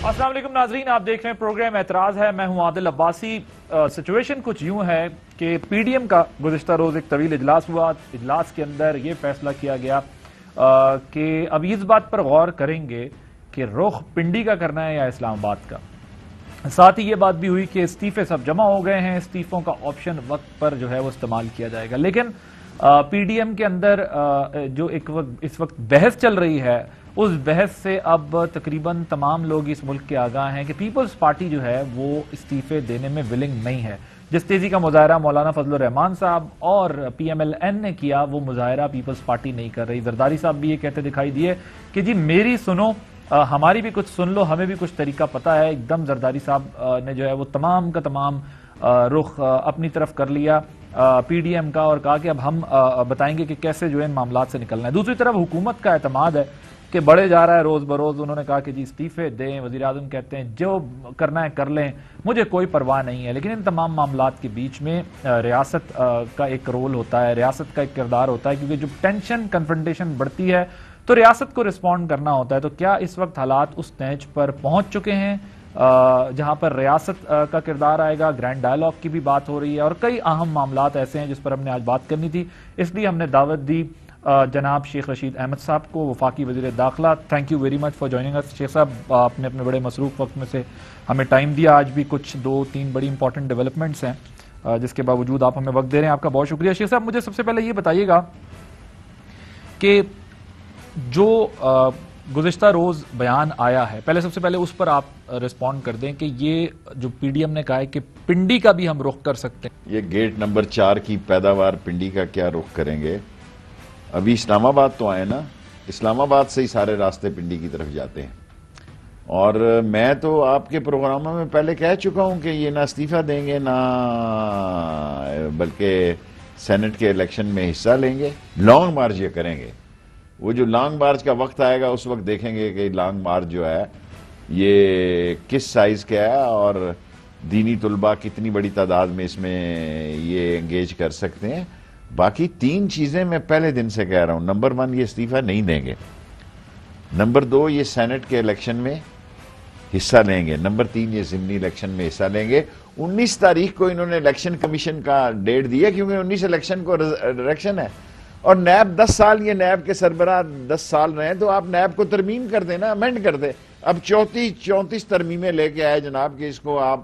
السلام علیکم ناظرین، آپ دیکھ رہے ہیں پروگرام اعتراض ہے، میں ہوں عادل عباسی۔ سچویشن کچھ یوں ہے کہ پی ڈی ایم کا گزشتہ روز ایک طویل اجلاس ہوا۔ اجلاس کے اندر یہ فیصلہ کیا گیا کہ اب اس بات پر غور کریں گے کہ رخ پنڈی کا کرنا ہے یا اسلام آباد کا۔ ساتھ ہی یہ بات بھی ہوئی کہ استعفے سب جمع ہو گئے ہیں، استعفوں کا آپشن وقت پر جو ہے وہ استعمال کیا جائے گا۔ لیکن پی ڈی ایم کے اندر جو اس وقت بحث چل رہی ہے، اس بحث سے اب تقریباً تمام لوگ اس ملک کے آگاہ ہیں کہ پیپلز پارٹی جو ہے وہ استعفے دینے میں ولنگ نہیں ہے۔ جس تیزی کا مظاہرہ مولانا فضل الرحمان صاحب اور پی ایم ایل این نے کیا، وہ مظاہرہ پیپلز پارٹی نہیں کر رہی۔ زرداری صاحب بھی یہ کہتے دکھائی دیے کہ جی میری سنو، ہماری بھی کچھ سن لو، ہمیں بھی کچھ طریقہ پتہ ہے۔ ایک دم زرداری صاحب نے جو ہے وہ تمام کا تمام رخ اپنی طرف کر لیا پی ڈی ایم کا، اور کہا کہ اب ہم بتائیں گے کہ کیسے جو ہے ان معاملات سے نکلنا ہے۔ دوسری طرف حکومت کا اعتماد ہے کہ بڑھے جا رہا ہے روز بروز۔ انہوں نے کہا کہ جی استعفے دیں، وزیر اعظم کہتے ہیں جو کرنا ہے کر لیں، مجھے کوئی پرواہ نہیں ہے۔ لیکن ان تمام معاملات کے بیچ میں ریاست کا ایک رول ہوتا ہے، ریاست کا ایک کردار ہوتا ہے، کیونکہ جب ٹینشن کنفرنٹیشن بڑھتی ہے تو ریاست کو رسپونڈ کرنا ہوتا ہے۔ تو کیا اس وقت حالات اس سٹیج پر پہنچ چکے ہیں جہاں پر ریاست کا کردار آئے گا؟ گرینڈ ڈائیلاگ کی بھی بات ہو رہی ہے اور کئی اہم معاملات ایسے ہیں جس پر ہم نے آج بات کرنی تھی، اس لیے ہم نے دعوت دی جناب شیخ رشید احمد صاحب کو، وفاقی وزیر داخلہ۔ Thank you very much for joining اس شیخ صاحب، آپ نے اپنے بڑے مصروف وقت میں سے ہمیں ٹائم دیا۔ آج بھی کچھ 2-3 بڑی امپورٹنٹ ڈیولپمنٹس ہیں جس کے باوجود آپ ہمیں وقت دے رہے ہیں، آپ کا بہت شکریہ۔ شیخ صاحب مجھے سب سے پہلے یہ بتائیے گا کہ جو گزشتہ روز بیان آیا ہے، پہلے سب سے پہلے اس پر آپ رسپونڈ کر دیں کہ یہ جو پی ڈی ایم نے کہا ہے کہ پنڈی کا بھی ہم رخ کر سکتے ہیں۔ یہ گیٹ نمبر 4 کی پیداوار پنڈی کا کیا رخ کریں گے؟ ابھی اسلام آباد تو آئے نا، اسلام آباد سے ہی سارے راستے پنڈی کی طرف جاتے ہیں۔ اور میں تو آپ کے پروگراموں میں پہلے کہہ چکا ہوں کہ یہ نہ استعفیٰ دیں گے، نہ بلکہ سینٹ کے الیکشن میں حصہ لیں گے، لانگ مارچ یہ کریں گے۔ وہ جو لانگ مارچ کا وقت آئے گا اس وقت دیکھیں گے کہ لانگ مارچ جو ہے یہ کس سائز کا ہے اور دینی طلباء کتنی بڑی تعداد میں اس میں یہ انگیج کر سکتے ہیں۔ باقی 3 چیزیں میں پہلے دن سے کہہ رہا ہوں۔ نمبر 1 یہ استعفیٰ نہیں دیں گے، نمبر 2 یہ سینٹ کے الیکشن میں حصہ لیں گے، نمبر 3 یہ ضمنی الیکشن میں حصہ لیں گے۔ 19 تاریخ کو انہوں نے الیکشن کمیشن کا ڈیٹ دیا کیونکہ 19 الیکشن کو الیکشن ہے، اور نیب 10 سال یہ نیب کے سربراہ 10 سال رہے ہیں، تو آپ نیب کو ترمیم کر دیں نا، امینڈ کر دیں۔ اب 34 ترمیمیں لے کے آئے جناب کہ اس کو آپ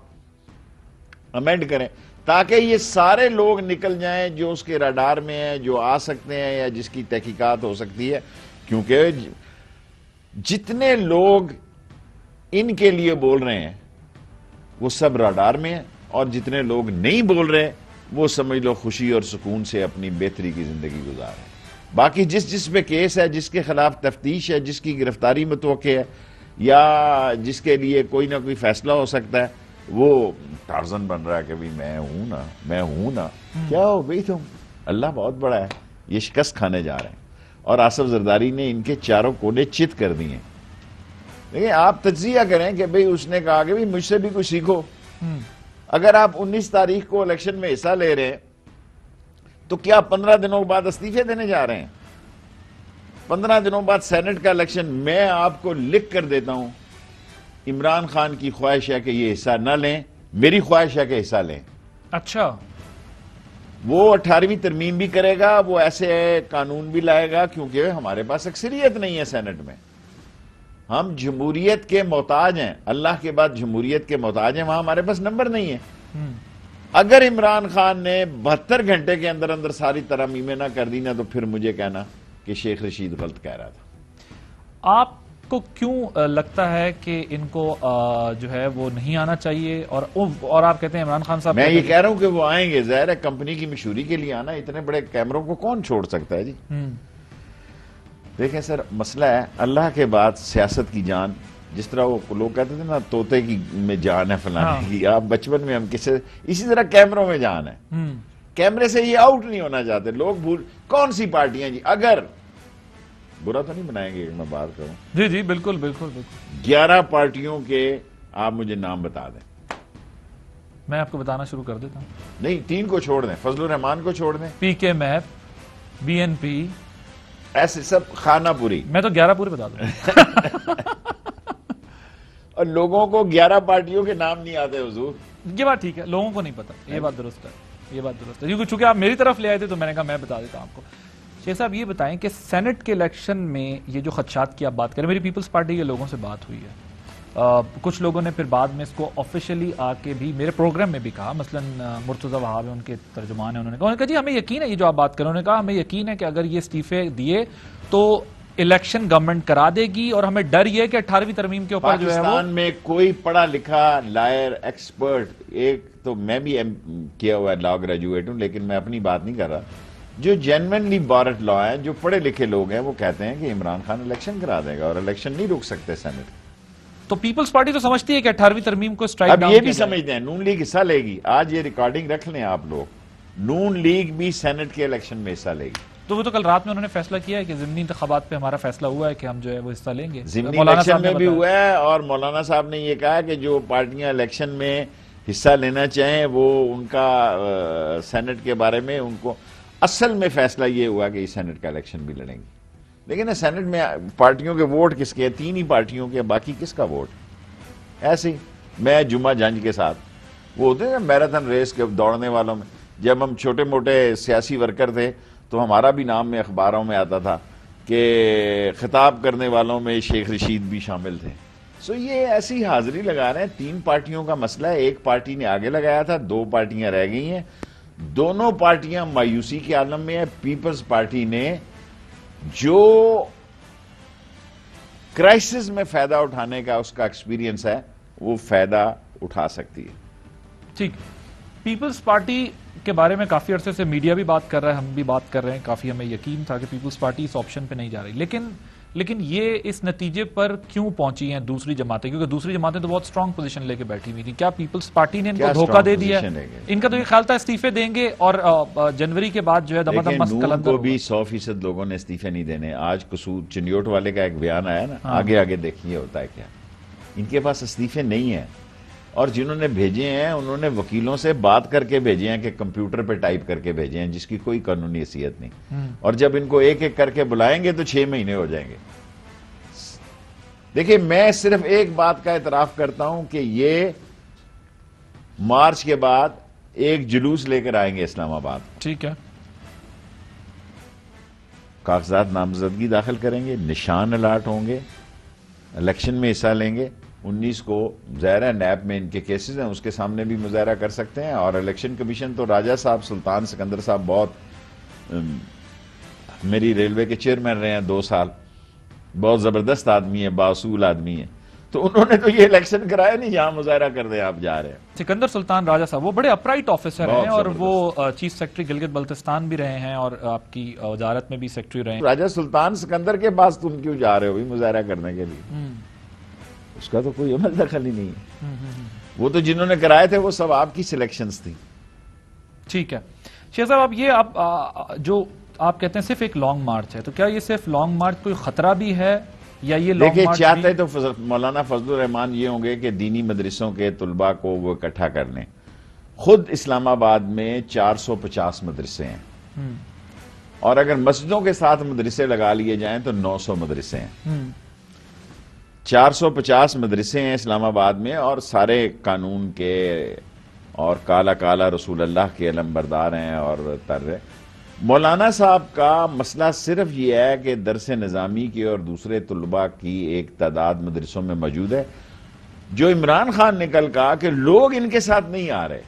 امینڈ کریں تاکہ یہ سارے لوگ نکل جائیں جو اس کے راڈار میں ہیں، جو آ سکتے ہیں یا جس کی تحقیقات ہو سکتی ہے، کیونکہ جتنے لوگ ان کے لیے بول رہے ہیں وہ سب راڈار میں ہیں، اور جتنے لوگ نہیں بول رہے وہ سمجھ لو خوشی اور سکون سے اپنی بہتری کی زندگی گزار رہے ہیں۔ باقی جس پہ کیس ہے، جس کے خلاف تفتیش ہے، جس کی گرفتاری متوقع ہے، یا جس کے لیے کوئی نہ کوئی فیصلہ ہو سکتا ہے، وہ ٹارزن بن رہا ہے کہ بھی میں ہوں نا کیا ہو گئی تم، اللہ بہت بڑا ہے۔ یہ شکست کھانے جا رہے ہیں، اور آصف زرداری نے ان کے چاروں کونے چت کر دیے۔ لیکن آپ تجزیہ کریں کہ بھئی اس نے کہا کہ بھی مجھ سے بھی کچھ سیکھو۔ اگر آپ 19 تاریخ کو الیکشن میں حصہ لے رہے ہیں تو کیا 15 دنوں بعد استعفے دینے جا رہے ہیں؟ 15 دنوں بعد سینٹ کا الیکشن۔ میں آپ کو لکھ کر دیتا ہوں، عمران خان کی خواہش ہے کہ یہ حصہ نہ لیں، میری خواہش ہے کہ حصہ لیں۔ اچھا، وہ 18ویں ترمیم بھی کرے گا، وہ ایسے قانون بھی لائے گا، کیونکہ ہمارے پاس اکثریت نہیں ہے سینٹ میں۔ ہم جمہوریت کے محتاج ہیں، اللہ کے بعد جمہوریت کے محتاج ہیں، وہاں ہمارے پاس نمبر نہیں ہے۔ اگر عمران خان نے 72 گھنٹے کے اندر اندر ساری ترمیمیں نہ کر دی نا، تو پھر مجھے کہنا کہ شیخ رشید غلط کہہ رہا تھا۔ آپ کو کیوں لگتا ہے کہ ان کو جو ہے وہ نہیں آنا چاہیے، اور آپ کہتے ہیں عمران خان صاحب؟ میں یہ کہہ رہا ہوں کہ وہ آئیں گے، ظاہر ہے کمپنی کی مشہوری کے لیے آنا، اتنے بڑے کیمروں کو کون چھوڑ سکتا ہے جی۔ دیکھیں سر، مسئلہ ہے اللہ کے بعد سیاست کی جان، جس طرح وہ لوگ کہتے تھے نا طوطے کی میں جان ہے فلانے کی، آپ بچپن میں ہم اسی طرح کیمروں میں جان ہے۔ کیمرے سے یہ آؤٹ نہیں ہونا چاہتے لوگ۔ کون سی پارٹیاں جی، اگر برا تو نہیں بنائیں گے میں بات کروں؟ جی جی بالکل بالکل بالکل۔ 11 پارٹیوں کے آپ مجھے نام بتا دیں۔ میں آپ کو بتانا شروع کر دیتا ہوں۔ نہیں، 3 کو چھوڑ دیں، فضل الرحمان کو چھوڑ دیں، پی کے میپ، بی این پی، ایسے سب خانہ پوری۔ میں تو 11 پورے بتا دوں۔ اور لوگوں کو 11 پارٹیوں کے نام نہیں آتے حضور. یہ بات ٹھیک ہے, لوگوں کو نہیں پتا, یہ بات درست ہے, یہ بات درست ہے, کیونکہ چونکہ آپ میری طرف لے آئے تھے تو میں نے کہا میں بتا دیتا ہوں آپ کو. شیخ صاحب یہ بتائیں کہ سینٹ کے الیکشن میں یہ جو خدشات کی آپ بات کریں, میری پیپلز پارٹی کے لوگوں سے بات ہوئی ہے, کچھ لوگوں نے پھر بعد میں اس کو آفیشلی آ کے بھی میرے پروگرام میں بھی کہا, مثلا مرتضی وہاب ان کے ترجمان ہیں, انہوں نے کہا جی ہمیں یقین ہے, یہ جو آپ بات کریں, انہوں نے کہا ہمیں یقین ہے کہ اگر یہ استعفے دیے تو الیکشن گورنمنٹ کرا دے گی, اور ہمیں ڈر یہ ہے کہ 18ویں ترمیم کے اوپر جو ہے وہ پاکستان میں کوئی پڑھا لکھا لائر ایکسپرٹ, ایک تو میں بھی کیا ہوا ہے لا گریجویٹ ہوں, لیکن میں اپنی بات نہیں کر رہا, جو جینوینلی بارٹ لا ہیں, جو پڑھے لکھے لوگ ہیں, وہ کہتے ہیں کہ عمران خان الیکشن کرا دے گا اور الیکشن نہیں روک سکتے سینٹ. تو پیپلز پارٹی تو سمجھتی ہے کہ 18ویں ترمیم کو اسٹرائک اب ڈاؤن یہ کیا بھی جائے. سمجھتے ہیں نون لیگ حصہ لے گی, آج یہ ریکارڈنگ رکھ لیں آپ لوگ, نون لیگ بھی سینٹ کے الیکشن میں حصہ لے گی. تو وہ تو کل رات میں انہوں نے فیصلہ کیا ہے کہ ضمنی انتخابات پہ ہمارا فیصلہ ہوا ہے کہ ہم جو ہے وہ حصہ لیں گے. ضمنی مولانا الیکشن صاحب نے میں بھی بتایا. ہوا ہے, اور مولانا صاحب نے یہ کہا کہ جو پارٹیاں الیکشن میں حصہ لینا چاہیں وہ ان کا سینٹ کے بارے میں ان کو اصل میں فیصلہ یہ ہوا کہ یہ سینٹ کا الیکشن بھی لڑیں گے. لیکن سینٹ میں پارٹیوں کے ووٹ کس کے, 3 ہی پارٹیوں کے, باقی کس کا ووٹ. ایسے ہی میں جمعہ جنج کے ساتھ, وہ ہوتے ہیں میراتھن ریس کے دوڑنے والوں میں, جب ہم چھوٹے موٹے سیاسی ورکر تھے تو ہمارا بھی نام میں اخباروں میں آتا تھا کہ خطاب کرنے والوں میں شیخ رشید بھی شامل تھے. سو یہ ایسی حاضری لگا رہے ہیں. 3 پارٹیوں کا مسئلہ ہے, ایک پارٹی نے آگے لگایا تھا, 2 پارٹیاں رہ گئی ہیں, دونوں پارٹیاں مایوسی کے عالم میں ہیں. پیپلز پارٹی نے جو کرائسس میں فائدہ اٹھانے کا اس کا ایکسپیرینس ہے وہ فائدہ اٹھا سکتی ہے. ٹھیک, پیپلز پارٹی کے بارے میں کافی عرصے سے میڈیا بھی بات کر رہا ہے, ہم بھی بات کر رہے ہیں, کافی ہمیں یقین تھا کہ پیپلز پارٹی اس آپشن پہ نہیں جا رہی, لیکن یہ اس نتیجے پر کیوں پہنچی ہیں دوسری جماعتیں, کیونکہ دوسری جماعتیں تو بہت سٹرونگ پوزیشن لے کے بیٹھی ہوئی تھیں. کیا پیپلز پارٹی نے ان کو دھوکہ دے دیا؟ ان کا تو یہ خیال تھا استعفے دیں گے اور جنوری کے بعد جو ہے دم دم مست نون کو بھی 100% لوگوں نے استعفے نہیں دینے. آج قصور چنیوٹ والے کا ایک بیان آیا نا, آگے دیکھیے ہوتا ہے کیا. ان کے پاس استعفے نہیں ہیں, اور جنہوں نے بھیجے ہیں انہوں نے وکیلوں سے بات کر کے بھیجے ہیں کہ کمپیوٹر پہ ٹائپ کر کے بھیجے ہیں, جس کی کوئی قانونی حیثیت نہیں. اور جب ان کو ایک ایک کر کے بلائیں گے تو 6 مہینے ہو جائیں گے. دیکھیں میں صرف ایک بات کا اعتراف کرتا ہوں کہ یہ مارچ کے بعد ایک جلوس لے کر آئیں گے اسلام آباد. ٹھیک ہے, کاغذات نامزدگی داخل کریں گے, نشان الاٹ ہوں گے, الیکشن میں حصہ لیں گے. 19 کو ظاہر ہے نیب میں ان کے کیسز ہیں, اس کے سامنے بھی مظاہرہ کر سکتے ہیں. اور الیکشن کمیشن تو راجہ صاحب, سلطان سکندر صاحب بہت میری ریلوے کے چیئرمین رہے ہیں 2 سال, بہت زبردست آدمی ہے, باصول آدمی ہے, تو انہوں نے تو یہ الیکشن کرایا نہیں جہاں مظاہرہ کرنے آپ جا رہے ہیں. سکندر سلطان راجہ صاحب وہ بڑے اپرائٹ آفیسر ہیں, اور وہ چیف سیکرٹری گلگت بلتستان بھی رہے ہیں, اور آپ کی وزارت میں بھی سیکرٹری رہے ہیں. راجہ سلطان سکندر کے پاس تم کیوں جا رہے ہو مظاہرہ کرنے کے لیے؟ اس کا تو کوئی عمل دخل ہی نہیں ہے. وہ تو جنہوں نے کرائے تھے وہ سب آپ کی سلیکشنز تھی. ٹھیک ہے شیخ صاحب, اب یہ جو آپ کہتے ہیں صرف ایک لانگ مارچ ہے, تو کیا یہ صرف لانگ مارچ کوئی خطرہ بھی ہے, یا یہ لانگ دیکھیں مارچ چاہتے تو مولانا فضل الرحمان یہ ہوں گے کہ دینی مدرسوں کے طلباء کو وہ اکٹھا کر لیں. خود اسلام آباد میں 450 مدرسے ہیں, اور اگر مسجدوں کے ساتھ مدرسے لگا لیے جائیں تو 900 مدرسے ہیں. 450 مدرسے ہیں اسلام آباد میں, اور سارے قانون کے اور کالا کالا رسول اللہ کے علم بردار ہیں اور تر. مولانا صاحب کا مسئلہ صرف یہ ہے کہ درس نظامی کی اور دوسرے طلباء کی ایک تعداد مدرسوں میں موجود ہے, جو عمران خان نے کل کہا کہ لوگ ان کے ساتھ نہیں آ رہے.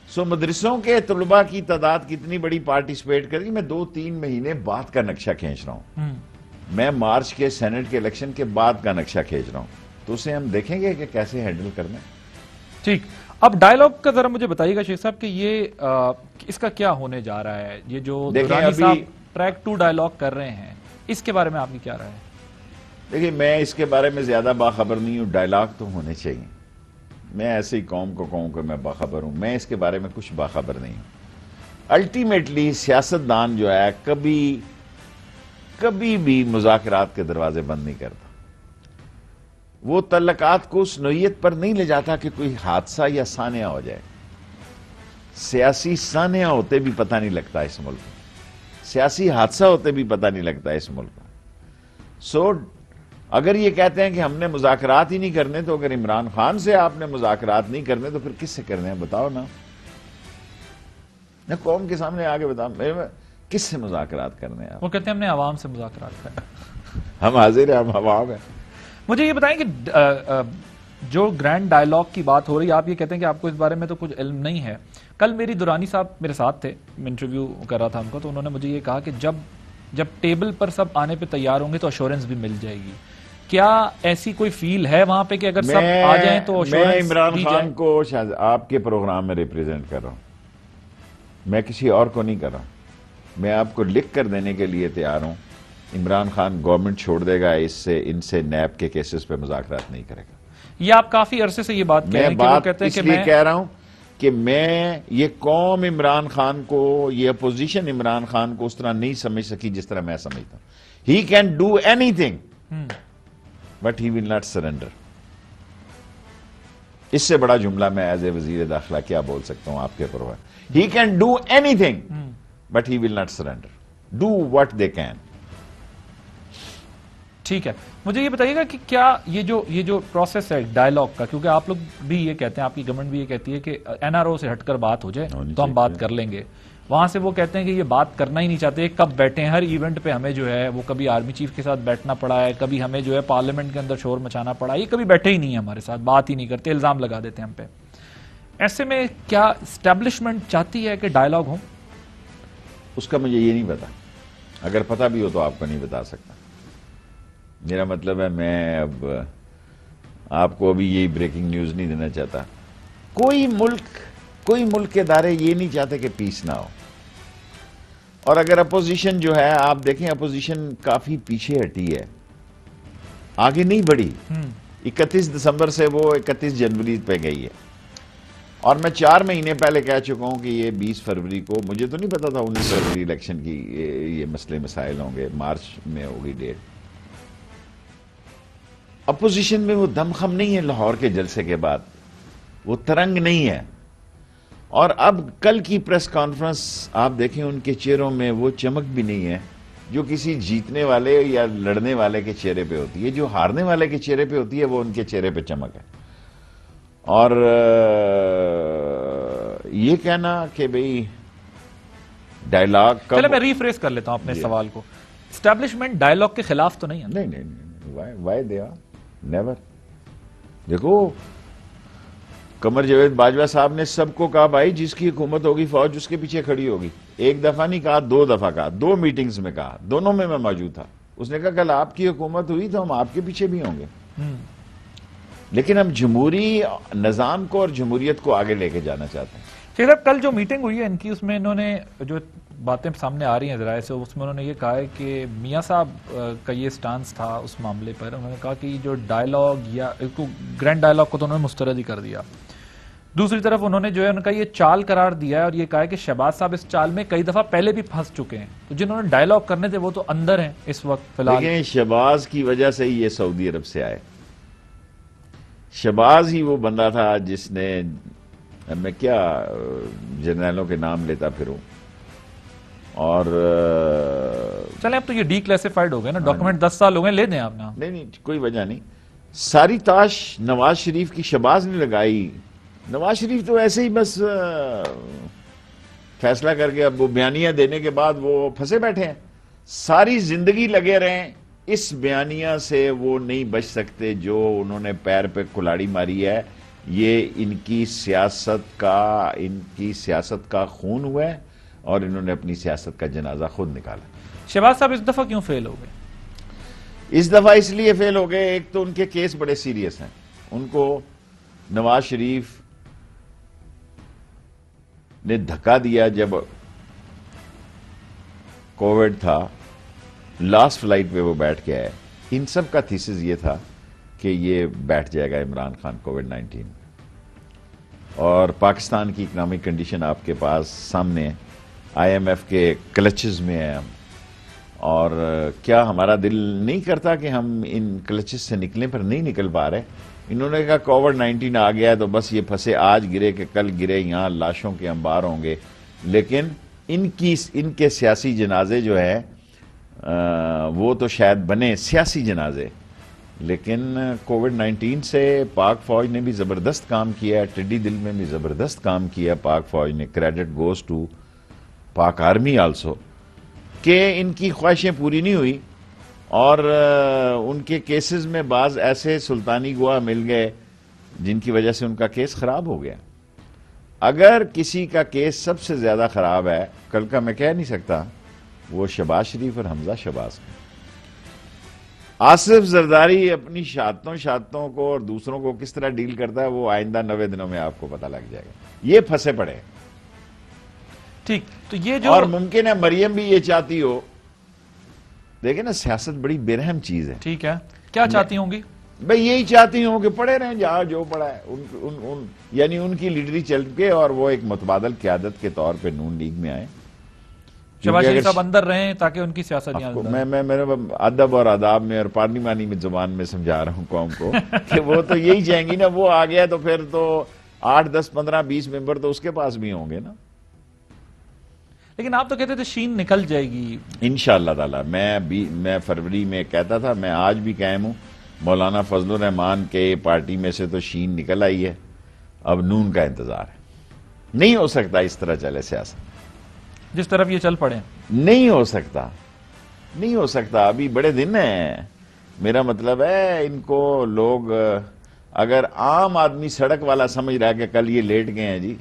سو مدرسوں کے طلباء کی تعداد کتنی بڑی پارٹیسپیٹ کرے گی. میں 2-3 مہینے بعد کا نقشہ کھینچ رہا ہوں, میں مارچ کے سینٹ کے الیکشن کے بعد کا نقشہ کھینچ رہا ہوں, تو اسے ہم دیکھیں گے کہ کیسے ہینڈل کرنا ہے. ٹھیک, اب ڈائیلاگ کا ذرا مجھے بتائیے گا شیخ صاحب کہ یہ اس کا کیا ہونے جا رہا ہے, یہ جو دورانی صاحب ٹریک 2 ڈائیلاگ کر رہے ہیں, اس کے بارے میں آپ کی کیا رائے ہے؟ دیکھیں میں اس کے بارے میں زیادہ باخبر نہیں ہوں, ڈائیلاگ تو ہونے چاہیے. میں ایسے ہی قوم کو کہوں کہ میں باخبر ہوں, میں اس کے بارے میں کچھ باخبر نہیں ہوں. الٹیمیٹلی سیاستدان جو ہے کبھی بھی مذاکرات کے دروازے بند نہیں کرتا. وہ تعلقات کو اس نوعیت پر نہیں لے جاتا کہ کوئی حادثہ یا سانحہ ہو جائے. سیاسی سانحہ ہوتے بھی پتہ نہیں لگتا اس ملک میں, سیاسی حادثہ ہوتے بھی پتہ نہیں لگتا اس ملک میں. سو اگر یہ کہتے ہیں کہ ہم نے مذاکرات ہی نہیں کرنے، تو اگر عمران خان سے آپ نے مذاکرات نہیں کرنے تو پھر کس سے کرنے ہیں؟ بتاؤ نا، قوم کے سامنے آگے بتاؤ کس سے مذاکرات کرنے ہیں؟ وہ کہتے ہیں ہم نے عوام سے مذاکرات کرنے، ہم حاضر ہیں، ہم عوام ہیں۔ مجھے یہ بتائیں کہ جو گرینڈ ڈائلاگ کی بات ہو رہی ہے، آپ یہ کہتے ہیں کہ آپ کو اس بارے میں تو کچھ علم نہیں ہے۔ کل میری دورانی صاحب میرے ساتھ تھے، میں انٹرویو کر رہا تھا ان کو، تو انہوں نے مجھے یہ کہا کہ جب ٹیبل پر سب آنے پہ تیار ہوں گے تو ایشورنس بھی مل جائے گی۔ کیا ایسی کوئی فیل ہے وہاں پہ کہ اگر سب آ جائیں تو میں عمران خان کو آپ کے پروگرام میں ریپریزنٹ کر رہا ہوں، میں کسی اور کو نہیں کر رہا ہوں۔ میں آپ کو لکھ کر دینے کے لیے تیار ہوں، عمران خان گورنمنٹ چھوڑ دے گا، ان سے نیب کے کیسز پہ مذاکرات نہیں کرے گا۔ یہ آپ کافی عرصے سے یہ بات کہہ رہے ہیں کہ وہ کہتے ہیں کہ اس لیے کہہ رہا ہوں کہ میں یہ قوم عمران خان کو، یہ اپوزیشن عمران خان کو اس طرح نہیں سمجھ سکی جس طرح میں سمجھتا ہوں۔ He can do anything but he will not surrender. اس سے بڑا جملہ میں ایز اے وزیر داخلہ کیا بول سکتا ہوں آپ کے programme? He can do anything but he will not surrender, do what they can. ٹھیک ہے، مجھے یہ بتائیے گا کہ کیا یہ جو پروسیس ہے ڈائلاگ کا، کیونکہ آپ لوگ بھی یہ کہتے ہیں، آپ کی گورنمنٹ بھی یہ کہتی ہے کہ این آر او سے ہٹ کر بات ہو جائے تو ہم بات کر لیں گے، وہاں سے وہ کہتے ہیں کہ یہ بات کرنا ہی نہیں چاہتے، کب بیٹھے ہیں ہر ایونٹ پہ ہمیں جو ہے وہ کبھی آرمی چیف کے ساتھ بیٹھنا پڑا ہے، کبھی ہمیں جو ہے پارلیمنٹ کے اندر شور مچانا پڑا ہے، یہ کبھی بیٹھے ہی نہیں ہیں ہمارے ساتھ، بات ہی نہیں کرتے، الزام لگا دیتے ہیں ہم پہ۔ ایسے میں کیا اسٹیبلشمنٹ چاہتی ہے کہ ڈائلاگ ہو؟ اس کا مجھے یہ نہیں پتا، اگر پتا بھی ہو تو آپ کو نہیں بتا سکتا۔ میرا مطلب ہے میں اب آپ کو ابھی یہی بریکنگ نیوز نہیں دینا چاہتا۔ کوئی ملک کے ادارے یہ نہیں چاہتے کہ پیس نہ ہو، اور اگر اپوزیشن جو ہے، آپ دیکھیں اپوزیشن کافی پیچھے ہٹی ہے، آگے نہیں بڑھی۔ 31 دسمبر سے وہ 31 جنوری پہ گئی ہے، اور میں 4 مہینے پہلے کہہ چکا ہوں کہ یہ 20 فروری کو، مجھے تو نہیں پتا تھا 19 فروری الیکشن کی یہ مسئلے مسائل ہوں گے، مارچ میں ہوگی ڈیٹ۔ اپوزیشن میں وہ دمخم نہیں ہے لاہور کے جلسے کے بعد، وہ ترنگ نہیں ہے۔ اور اب کل کی پریس کانفرنس آپ دیکھیں، ان کے چہروں میں وہ چمک بھی نہیں ہے جو کسی جیتنے والے یا لڑنے والے کے چہرے پہ ہوتی ہے۔ جو ہارنے والے کے چہرے پہ ہوتی ہے وہ ان کے چہرے پہ چمک ہے۔ اور یہ کہنا کہ بھئی ڈائلاگ کب، چلے میں ریفریز کر لیتا ہوں اپنے سوال کو، اسٹیبلشمنٹ ڈائلاگ کے خلاف تو نہیں ہے؟ نہیں، وائی دے آر نیور۔ دیکھو قمر جاوید باجوہ صاحب نے سب کو کہا بھائی جس کی حکومت ہوگی فوج اس کے پیچھے کھڑی ہوگی۔ ایک دفعہ نہیں کہا، 2 دفعہ کہا، 2 میٹنگز میں کہا، دونوں میں موجود تھا۔ اس نے کہا کل آپ کی حکومت ہوئی تو ہم آپ کے پیچھے بھی ہوں گے، لیکن ہم جمہوری نظام کو اور جمہوریت کو آگے لے کے جانا چاہتے ہیں۔ صاحب کل جو میٹنگ ہوئی ہے ان کی، اس میں انہوں نے جو باتیں سامنے آ رہی ہیں ذرائع سے، اس میں انہوں نے یہ کہا ہے کہ میاں صاحب کا یہ سٹانس تھا اس معاملے پر، انہوں نے کہا کہ جو ڈائلاگ یا گرینڈ ڈائلاگ کو تو انہوں نے مسترد ہی کر دیا۔ دوسری طرف انہوں نے جو ہے ان کا یہ چال قرار دیا ہے اور یہ کہا ہے کہ شہباز صاحب اس چال میں کئی دفعہ پہلے بھی پھنس چکے ہیں، تو جنہوں نے ڈائلاگ کرنے تھے وہ تو اندر ہیں اس وقت فی الحال۔ لیکن شہباز کی وجہ سے ہی یہ سعودی عرب سے آئے۔ شہباز ہی وہ بندہ تھا جس نے، میں کیا جرنیلوں کے نام لیتا پھروں، اور چلیں اب تو یہ ڈی کلیسیفائیڈ ہو گئے نا ڈاکومنٹ، 10 سال ہو گئے، لے دیں آپ نا۔ نہیں کوئی وجہ نہیں، ساری تاش نواز شریف کی شہباز نے لگائی۔ نواز شریف تو ایسے ہی بس فیصلہ کر کے اب وہ بیانیہ دینے کے بعد وہ پھنسے بیٹھے ہیں، ساری زندگی لگے رہیں، اس بیانیہ سے وہ نہیں بچ سکتے جو انہوں نے پیر پہ کلاڑی ماری ہے۔ یہ ان کی سیاست کا خون ہوا ہے اور انہوں نے اپنی سیاست کا جنازہ خود نکالا۔ شہباز صاحب اس دفعہ کیوں فیل ہو گئے؟ اس دفعہ اس لیے فیل ہو گئے، ایک تو ان کے کیس بڑے سیریس ہیں، ان کو نواز شریف نے دھکا دیا جب کووڈ تھا، لاسٹ فلائٹ پہ وہ بیٹھ کے آئے۔ ان سب کا تھیسس یہ تھا کہ یہ بیٹھ جائے گا عمران خان کووڈ-19، اور پاکستان کی اکنامک کنڈیشن آپ کے پاس سامنے ہے، آئی ایم ایف کے کلچز میں ہے ہم، اور کیا ہمارا دل نہیں کرتا کہ ہم ان کلچز سے نکلیں، پر نہیں نکل پا رہے۔ انہوں نے کہا کووڈ-19 آ گیا ہے تو بس یہ پھنسے، آج گرے کہ کل گرے، یہاں لاشوں کے انبار ہوں گے، لیکن ان کے سیاسی جنازے جو ہیں وہ تو شاید بنے سیاسی جنازے، لیکن کووڈ 19 سے پاک فوج نے بھی زبردست کام کیا ہے, ٹڈی دل میں بھی زبردست کام کیا پاک فوج نے, کریڈٹ گوز ٹو پاک آرمی آلسو, کہ ان کی خواہشیں پوری نہیں ہوئی اور ان کے کیسز میں بعض ایسے سلطانی گواہ مل گئے جن کی وجہ سے ان کا کیس خراب ہو گیا. اگر کسی کا کیس سب سے زیادہ خراب ہے, کل کا میں کہہ نہیں سکتا, وہ شہباز شریف اور حمزہ شہباز کا. آصف زرداری اپنی شہادتوں کو اور دوسروں کو کس طرح ڈیل کرتا ہے وہ آئندہ 90 دنوں میں آپ کو پتہ لگ جائے گا. یہ پھنسے پڑے. ٹھیک, تو یہ جو اور ممکن ہے مریم بھی یہ چاہتی ہو. دیکھیں نا, سیاست بڑی برہم چیز ہے. ٹھیک ہے, کیا چاہتی ہوں گی؟ بھئی یہی چاہتی ہوں کہ پڑھے رہیں جہاں جو پڑھا ہے, یعنی ان کی لیڈری چل کے اور وہ ایک متبادل قیادت کے طور پہ نون لیگ میں آئے. شہباز شریف صاحب اندر رہیں تاکہ ان کی سیاست میں میرے ادب اور آداب میں اور پارلیمانی میں زبان میں سمجھا رہا ہوں قوم کو کہ وہ تو یہی چاہیں گی نا. وہ آ گیا تو پھر تو 8 10 15 20 ممبر تو اس کے پاس بھی ہوں گے نا. لیکن آپ تو کہتے تھے شین نکل جائے گی انشاءاللہ تعالی. میں فروری میں کہتا تھا, میں آج بھی قائم ہوں, مولانا فضل الرحمان کے پارٹی میں سے تو شین نکل آئی ہے, اب نون کا انتظار ہے. نہیں ہو سکتا اس طرح چلے سیاست, جس طرف یہ چل پڑے. نہیں ہو سکتا, نہیں ہو سکتا. ابھی بڑے دن ہیں. میرا مطلب ہے ان کو لوگ, اگر عام آدمی سڑک والا سمجھ رہا ہے کہ کل یہ لیٹ گئے ہیں جی,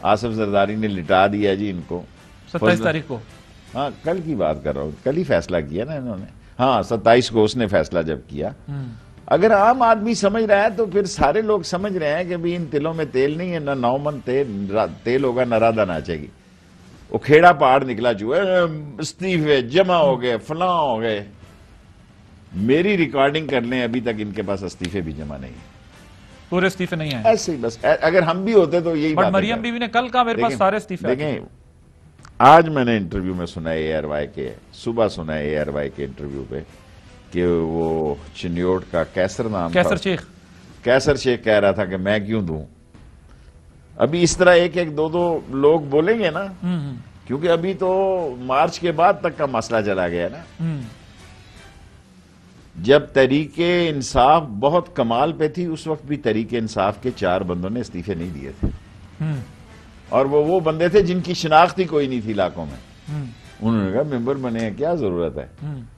آصف زرداری نے لٹا دیا جی ان کو 27 تاریخ کو. ہاں کل کی بات کر رہا ہوں, کل ہی فیصلہ کیا نا انہوں نے. ہاں 27 کو اس نے فیصلہ جب کیا. اگر عام آدمی سمجھ رہا ہے تو پھر سارے لوگ سمجھ رہے ہیں کہ بھی ان تلوں میں تیل نہیں ہے, نہ 9 من تیل ہوگا, نہ رادہ ناچے گی. وہ کھیڑا پہاڑ نکلا چوئے, استعفے جمع ہو گئے, فلاں ہو گئے. میری ریکارڈنگ کر لیں, ابھی تک ان کے پاس استعفے بھی جمع نہیں. پورے استعفے نہیں ہیں ایسے ہی بس. اگر ہم بھی ہوتے تو یہی بات. مریم بیوی نے کل کہا میرے پاس سارے استعفے. دیکھیں آج میں نے انٹرویو میں سنا ہے ARY کے, صبح سنا ہے ARY کے انٹرویو پہ کہ وہ چنیوٹ کا کیسر نام تھا, کیسر شیخ کہہ رہا تھا کہ میں کیوں دوں. ابھی اس طرح ایک ایک دو لوگ بولیں گے نا, کیونکہ ابھی تو مارچ کے بعد تک کا مسئلہ چلا گیا نا. جب تحریک انصاف بہت کمال پہ تھی اس وقت بھی تحریک انصاف کے 4 بندوں نے استعفے نہیں دیے تھے, اور وہ بندے تھے جن کی شناخت ہی کوئی نہیں تھی علاقوں میں. انہوں نے کہا ممبر بنے ہیں, کیا ضرورت ہے.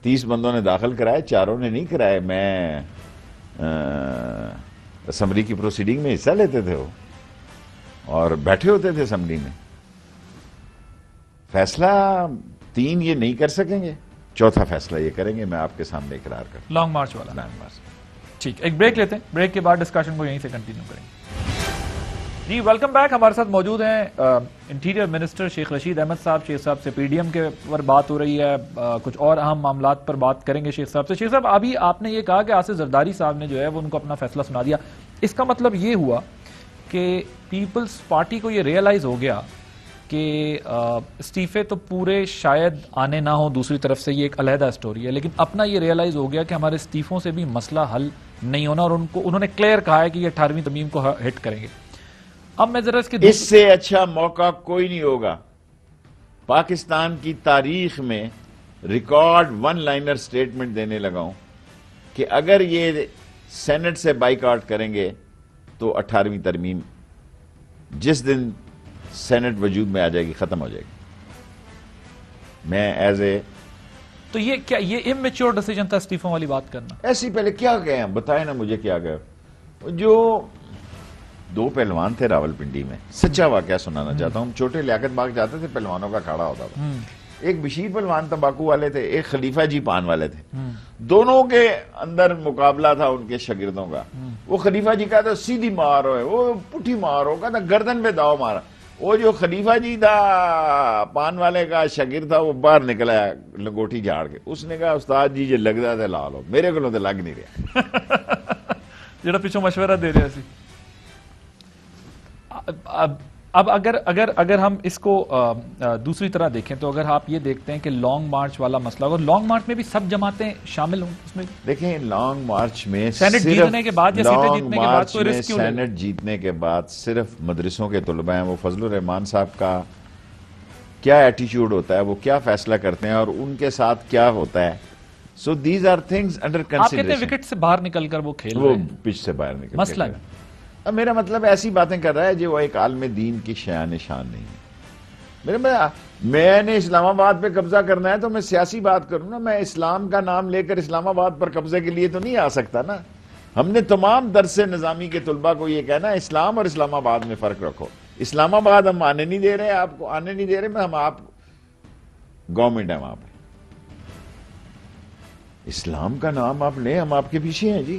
30 بندوں نے داخل کرائے, 4 نے نہیں کرائے. میں اسمبلی کی پروسیڈنگ میں حصہ لیتے تھے وہ, اور بیٹھے ہوتے تھے اسمبلی میں. فیصلہ 3 یہ نہیں کر سکیں گے, 4تھا فیصلہ یہ کریں گے. میں آپ کے سامنے اقرار کرتا. لانگ مارچ والا. Long march. ٹھیک, ایک بریک لیتے ہیں, بریک کے بعد ڈسکشن کو یہیں سے کنٹینیو کریں گے. جی ویلکم بیک. ہمارے ساتھ موجود ہیں انٹیریئر منسٹر شیخ رشید احمد صاحب. شیخ صاحب سے PDM کے پر بات ہو رہی ہے, کچھ اور اہم معاملات پر بات کریں گے شیخ صاحب سے. شیخ صاحب ابھی آپ نے یہ کہا کہ آصف زرداری صاحب نے جو ہے وہ ان کو اپنا فیصلہ سنا دیا. اس کا مطلب یہ ہوا کہ پیپلز پارٹی کو یہ ریئلائز ہو گیا کہ استعفے تو پورے شاید آنے نہ ہوں, دوسری طرف سے یہ ایک علیحدہ اسٹوری ہے, لیکن اپنا یہ ریئلائز ہو گیا کہ ہمارے استعفوں سے بھی مسئلہ حل نہیں ہونا, اور انہوں نے کلیئر کہا ہے کہ یہ 18ویں ترمیم کو ہٹ کریں گے. اب میں ذرا اس سے اچھا موقع کوئی نہیں ہوگا پاکستان کی تاریخ میں. ریکارڈ 1 لائنر سٹیٹمنٹ دینے لگا ہوں کہ اگر یہ سینٹ سے بائیکاٹ کریں گے تو 18ویں ترمیم جس دن سینٹ وجود میں آ جائے گی ختم ہو جائے گی. میں ایز اے تو یہ کیا یہ امیچور ڈیسیجن تھا استعفوں والی بات کرنا؟ ایسی پہلے کیا گئے ہیں بتائیں نا مجھے, کیا گئے. جو 2 پہلوان تھے راولپنڈی میں, سچا واقعہ سنانا چاہتا ہوں. چھوٹے لیاقت باغ جاتے تھے, پہلوانوں کا کھاڑا ہوتا تھا. ایک بشیر پہلوان تمباکو والے تھے, ایک خلیفہ جی پان والے تھے. دونوں کے اندر مقابلہ تھا ان کے شاگردوں کا. وہ خلیفہ جی کہتا سیدھی مارو, وہ پٹھی مارو, کہتا گردن پہ داؤ مارا. وہ جو خلیفہ جی تھا پان والے کا شاگرد تھا, وہ باہر نکلا لنگوٹی جھاڑ کے. اس نے کہا استاد جی جو لگتا تھا لا لو, میرے کو تو لگ نہیں رہا. جڑا پیچھو مشورہ دے رہے سی. اب اگر ہم اس کو دوسری طرح دیکھیں تو اگر آپ یہ دیکھتے ہیں کہ لانگ مارچ والا مسئلہ, اور لانگ مارچ میں بھی سب جماعتیں شامل ہوں اس میں. دیکھیں لانگ مارچ میں سینٹ جیتنے کے بعد یا سیٹیں جیتنے کے بعد کوئی رسک کیوں لے؟ سینٹ جیتنے کے بعد صرف مدرسوں کے طلباء ہیں. وہ فضل الرحمان صاحب کا کیا ایٹیچیوڈ ہوتا ہے, وہ کیا فیصلہ کرتے ہیں, اور ان کے ساتھ کیا ہوتا ہے, So these are things under آپ کہتے ہیں consideration. وکٹ سے باہر نکل کر وہ کھیل وہ رہے ہیں، پچ سے باہر نکل مسئلہ کے ہے۔ اب میرا مطلب ایسی باتیں کر رہا ہے جو ایک عالم دین کی شان شان نہیں ہے۔ میں نے اسلام آباد پہ قبضہ کرنا ہے تو میں سیاسی بات کروں نا، میں اسلام کا نام لے کر اسلام آباد پر قبضے کے لیے تو نہیں آ سکتا نا۔ ہم نے تمام درس نظامی کے طلباء کو یہ کہنا ہے اسلام اور اسلام آباد میں فرق رکھو۔ اسلام آباد ہم آنے نہیں دے رہے، آپ کو آنے نہیں دے رہے، ہم آپ گورنمنٹ ہے وہاں پہ، اسلام کا نام آپ لیں، ہم آپ کے پیچھے ہیں جی،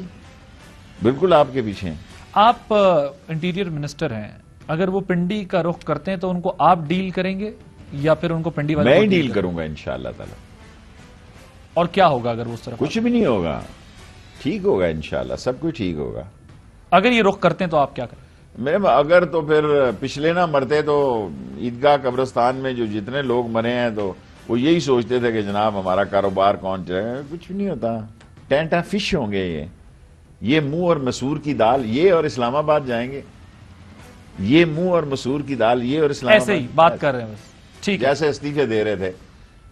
بالکل آپ کے پیچھے ہیں۔ آپ انٹیریئر منسٹر ہیں، اگر وہ پنڈی کا رخ کرتے ہیں تو ان کو آپ ڈیل کریں گے یا پھر ان کو پنڈی والے میں کو ہی ڈیل کریں کروں گا انشاءاللہ تعالی۔ گے؟ اور کیا ہوگا اگر وہ اس طرح کچھ بھی نہیں ہوگا، ٹھیک ہوگا انشاءاللہ، سب کچھ ٹھیک ہوگا۔ اگر یہ رخ کرتے ہیں تو آپ کیا کریں؟ اگر تو پھر پچھلے نہ مرتے تو عیدگاہ قبرستان میں جو جتنے لوگ مرے ہیں تو وہ یہی سوچتے تھے کہ جناب ہمارا کاروبار کون چلے گا، کچھ بھی نہیں ہوتا، ٹینٹا فش ہوں گے یہ منہ اور مسور کی دال یہ اور اسلام آباد جائیں گے، یہ منہ اور مسور کی دال یہ اور اسلام آباد ایسے ہی بات کر رہے ہیں بس، ٹھیک ہے، جیسے استعفے دے رہے تھے،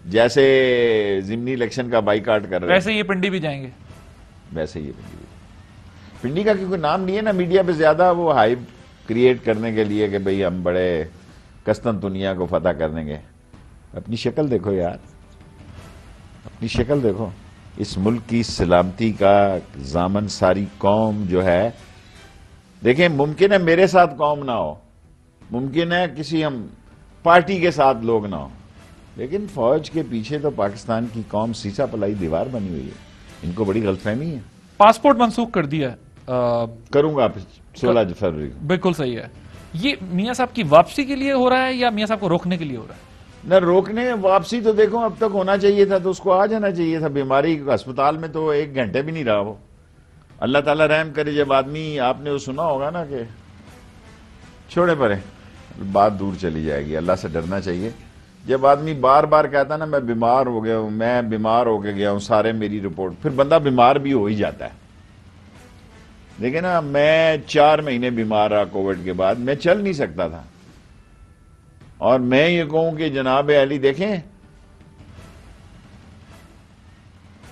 جیسے ضمنی الیکشن کا بائیکاٹ کر رہے ویسے یہ پنڈی بھی جائیں گے۔ ویسے یہ پنڈی کا کیونکہ نام لیے نا میڈیا پہ زیادہ، وہ ہائپ کریٹ کرنے کے لیے کہ بھئی ہم بڑے قسطن دنیا کو فتح کر دیں گے۔ اپنی شکل دیکھو یار، اپنی شکل دیکھو، اس ملک کی سلامتی کا ضامن ساری قوم جو ہے، دیکھیں ممکن ہے میرے ساتھ قوم نہ ہو، ممکن ہے کسی ہم پارٹی کے ساتھ لوگ نہ ہو، لیکن فوج کے پیچھے تو پاکستان کی قوم سیسا پلائی دیوار بنی ہوئی ہے، ان کو بڑی غلط فہمی ہے۔ پاسپورٹ منسوخ کر دیا ہے، کروں گا 16 فروری کو۔ بالکل صحیح ہے۔ یہ میاں صاحب کی واپسی کے لیے ہو رہا ہے یا میاں صاحب کو روکنے کے لیے ہو رہا ہے؟ نہ روکنے، واپسی تو دیکھو اب تک ہونا چاہیے تھا تو اس کو آ جانا چاہیے تھا، بیماری ہسپتال میں تو 1 گھنٹے بھی نہیں رہا وہ۔ اللہ تعالیٰ رحم کرے، جب آدمی، آپ نے وہ سنا ہوگا نا کہ چھوڑے پرے بات دور چلی جائے گی، اللہ سے ڈرنا چاہیے۔ جب آدمی بار بار کہتا نا میں بیمار ہو گیا ہوں، میں بیمار ہو کے گیا ہوں، سارے میری رپورٹ، پھر بندہ بیمار بھی ہو ہی جاتا ہے۔ دیکھیں نا، میں 4 مہینے بیمار رہا کووڈ کے بعد، میں چل نہیں سکتا تھا، اور میں یہ کہوں کہ جناب علی دیکھیں،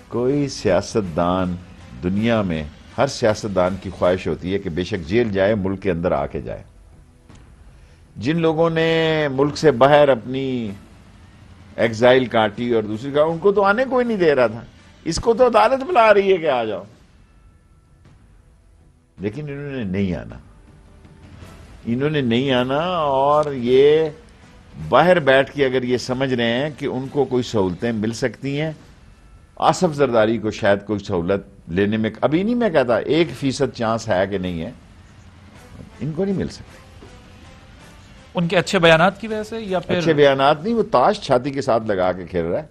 کوئی سیاستدان دنیا میں، ہر سیاستدان کی خواہش ہوتی ہے کہ بے شک جیل جائے، ملک کے اندر آ کے جائے۔ جن لوگوں نے ملک سے باہر اپنی ایگزائل کاٹی اور دوسری کا، ان کو تو آنے کوئی نہیں دے رہا تھا، اس کو تو عدالت بلا رہی ہے کہ آ جاؤ، لیکن انہوں نے نہیں آنا، انہوں نے نہیں آنا، اور یہ باہر بیٹھ کے اگر یہ سمجھ رہے ہیں کہ ان کو کوئی سہولتیں مل سکتی ہیں، آصف زرداری کو شاید کوئی سہولت لینے میں، ابھی نہیں میں کہتا 1% چانس ہے کہ نہیں ہے، ان کو نہیں مل سکتی۔ ان کے اچھے بیانات کی وجہ سے یا پھر اچھے بیانات نہیں، وہ تاش چھاتی کے ساتھ لگا کے کھیل رہا ہے،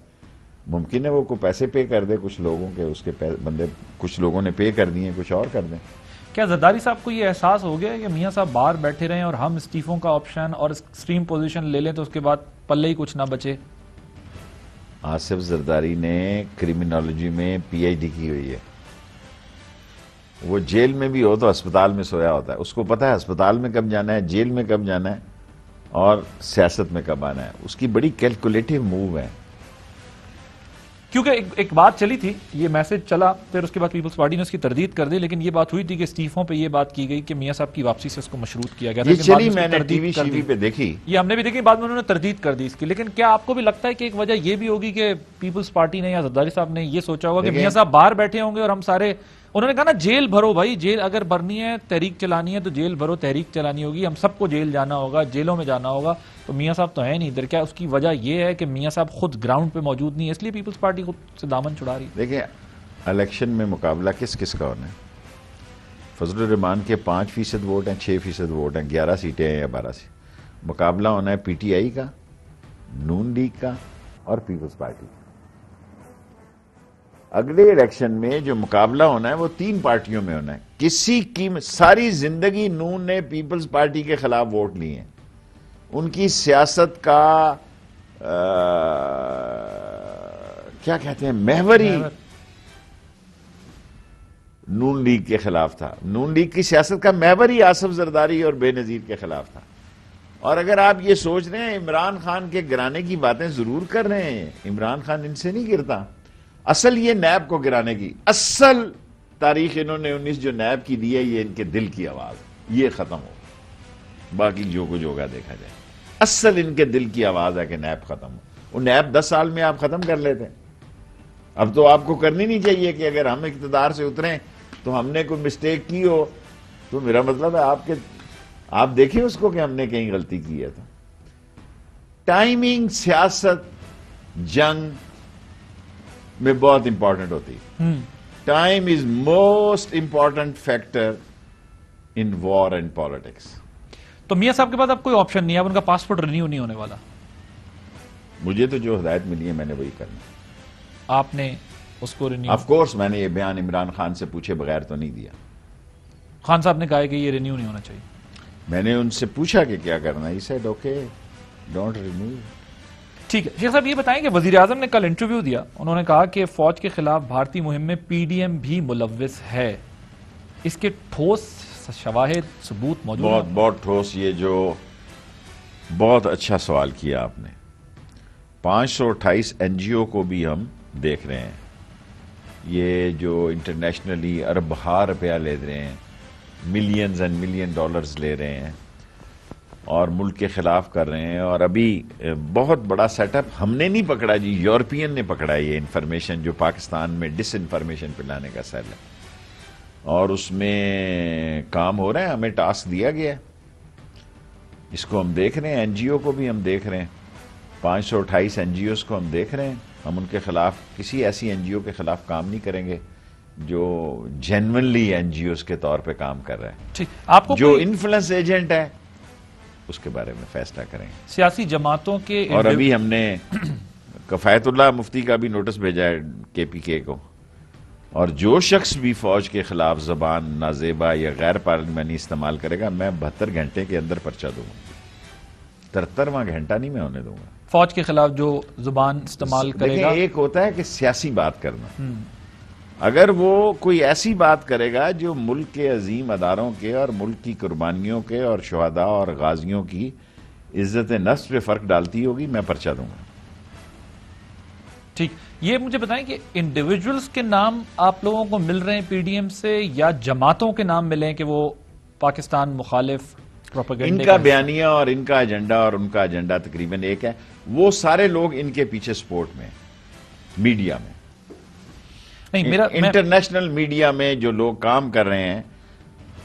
ممکن ہے وہ کو پیسے پے کر دے کچھ لوگوں کے، اس کے بندے کچھ لوگوں نے پے کر دیے، کچھ اور کر دیں۔ کیا زرداری صاحب کو یہ احساس ہو گیا ہے کہ میاں صاحب باہر بیٹھے رہیں اور ہم استعفوں کا آپشن اور ایکسٹریم پوزیشن لے لیں تو اس کے بعد پلے ہی کچھ نہ بچے؟ آصف زرداری نے کرمنالوجی میں PhD کی ہوئی ہے، وہ جیل میں بھی ہو تو ہسپتال میں سویا ہوتا ہے، اس کو پتا ہے ہسپتال میں کب جانا ہے، جیل میں کب جانا ہے، اور سیاست میں کب آنا ہے، اس کی بڑی کیلکولیٹو موو ہے۔ کیونکہ ایک بات چلی تھی، یہ میسج چلا، پھر اس کے بعد پیپلز پارٹی نے اس کی تردید کر دی، لیکن یہ بات ہوئی تھی کہ استعفوں پہ یہ بات کی گئی کہ میاں صاحب کی واپسی سے اس کو مشروط کیا گیا تھا، یہ لیکن بعد چلی، اس کی میں نے تردید ٹی کر دی۔ وی پہ دیکھی، یہ ہم نے بھی دیکھی، بعد میں انہوں نے تردید کر دی اس کی، لیکن کیا آپ کو بھی لگتا ہے کہ ایک وجہ یہ بھی ہوگی کہ پیپلز پارٹی نے یا زرداری صاحب نے یہ سوچا ہوگا کہ میاں صاحب باہر بیٹھے ہوں گے اور ہم سارے، انہوں نے کہا نا جیل بھرو بھائی، جیل اگر بھرنی ہے، تحریک چلانی ہے تو جیل بھرو، تحریک چلانی ہوگی، ہم سب کو جیل جانا ہوگا، جیلوں میں جانا ہوگا، تو میاں صاحب تو ہیں نہیں ادھر، کیا اس کی وجہ یہ ہے کہ میاں صاحب خود گراؤنڈ پہ موجود نہیں ہے، اس لیے پیپلز پارٹی خود سے دامن چھڑا رہی ہے؟ دیکھیں الیکشن میں مقابلہ کس کس کا ہونا ہے؟ فضل الرحمان کے 5% ووٹ ہیں، 6% ووٹ ہیں، 11 سیٹیں ہیں یا 12 سیٹیں، مقابلہ ہونا ہے PTI کا، نون لیگ کا اور پیپلز پارٹی کا۔ اگلے الیکشن میں جو مقابلہ ہونا ہے وہ 3 پارٹیوں میں ہونا ہے، کسی کی ساری زندگی نون نے پیپلز پارٹی کے خلاف ووٹ لیے ہیں، ان کی سیاست کا کیا کہتے ہیں محوری نون لیگ کے خلاف تھا، نون لیگ کی سیاست کا محور ہی آصف زرداری اور بے نظیر کے خلاف تھا۔ اور اگر آپ یہ سوچ رہے ہیں عمران خان کے گرانے کی باتیں ضرور کر رہے ہیں، عمران خان ان سے نہیں گرتا، اصل یہ نیب کو گرانے کی اصل تاریخ انہوں نے 19 جو نیب کی دی ہے، یہ ان کے دل کی آواز، یہ ختم ہو، باقی جو کچھ ہوگا دیکھا جائے۔ اصل ان کے دل کی آواز ہے کہ نیب ختم ہو۔ وہ نیب 10 سال میں آپ ختم کر لیتے، اب تو آپ کو کرنی نہیں چاہیے کہ اگر ہم اقتدار سے اتریں تو ہم نے کوئی مسٹیک کی ہو، تو میرا مطلب ہے آپ دیکھیں اس کو کہ ہم نے کہیں غلطی کی ہے۔ تو ٹائمنگ سیاست جنگ میں بہت امپورٹنٹ ہوتی ہے۔ Time is most important factor in war and politics. تو میاں صاحب کے بعد اب کوئی آپشن نہیں ہے، اب ان کا پاسپورٹ رینیو نہیں ہونے والا؟ مجھے تو جو ہدایت ملی ہے میں نے وہی کرنا۔ آپ نے اس کو رینیو؟ آف کورس میں نے یہ بیان عمران خان سے پوچھے بغیر تو نہیں دیا۔ خان صاحب نے کہا کہ یہ رینیو نہیں ہونا چاہیے۔ میں نے ان سے پوچھا کہ کیا کرنا، he said okay don't renew. ٹھیک ہے شیخ صاحب، یہ بتائیں کہ وزیر اعظم نے کل انٹرویو دیا، انہوں نے کہا کہ فوج کے خلاف بھارتی مہم میں پی ڈی ایم بھی ملوث ہے، اس کے ٹھوس شواہد ثبوت موجود ہیں؟ بہت ٹھوس، یہ جو بہت اچھا سوال کیا آپ نے۔ 528 این جی او کو بھی ہم دیکھ رہے ہیں، یہ جو انٹرنیشنلی اربہ روپیہ لے رہے ہیں، ملینز اینڈ ملین ڈالرز لے رہے ہیں اور ملک کے خلاف کر رہے ہیں۔ اور ابھی بہت بڑا سیٹ اپ ہم نے نہیں پکڑا جی، یورپین نے پکڑا یہ انفارمیشن جو پاکستان میں ڈس انفارمیشن پلانے کا سیل ہے، اور اس میں کام ہو رہا ہے، ہمیں ٹاسک دیا گیا ہے، اس کو ہم دیکھ رہے ہیں۔ این جی او کو بھی ہم دیکھ رہے ہیں، 528 این جی اوز کو ہم دیکھ رہے ہیں۔ ہم ان کے خلاف کسی ایسی این جی او کے خلاف کام نہیں کریں گے جو جینونلی این جی اوز کے طور پہ کام کر رہے ہیں۔ آپ کو جو انفلوئنس ایجنٹ ہے اس کے بارے میں فیصلہ کریں گے۔ سیاسی جماعتوں کے اور ابھی ہم نے کفایت اللہ مفتی کا بھی نوٹس بھیجا ہے کے پی کے کو، اور جو شخص بھی فوج کے خلاف زبان نازیبا یا غیر پارلیمانی استعمال کرے گا، میں 72 گھنٹے کے اندر پرچہ دوں گا۔ 73واں گھنٹہ نہیں میں ہونے دوں گا۔ فوج کے خلاف جو زبان استعمال کرے گا، ایک ہوتا ہے کہ سیاسی بات کرنا، اگر وہ کوئی ایسی بات کرے گا جو ملک کے عظیم اداروں کے اور ملک کی قربانیوں کے اور شہداء اور غازیوں کی عزت نفس پہ فرق ڈالتی ہوگی، میں پرچہ دوں گا۔ ٹھیک، یہ مجھے بتائیں کہ انڈیویجولز کے نام آپ لوگوں کو مل رہے ہیں پی ڈی ایم سے، یا جماعتوں کے نام ملیں کہ وہ پاکستان مخالف ان کا بیانیہ اور ان کا ایجنڈا اور ان کا ایجنڈا تقریباً ایک ہے، وہ سارے لوگ ان کے پیچھے سپورٹ میں، میڈیا میں، انٹرنیشنل میڈیا میں جو لوگ کام کر رہے ہیں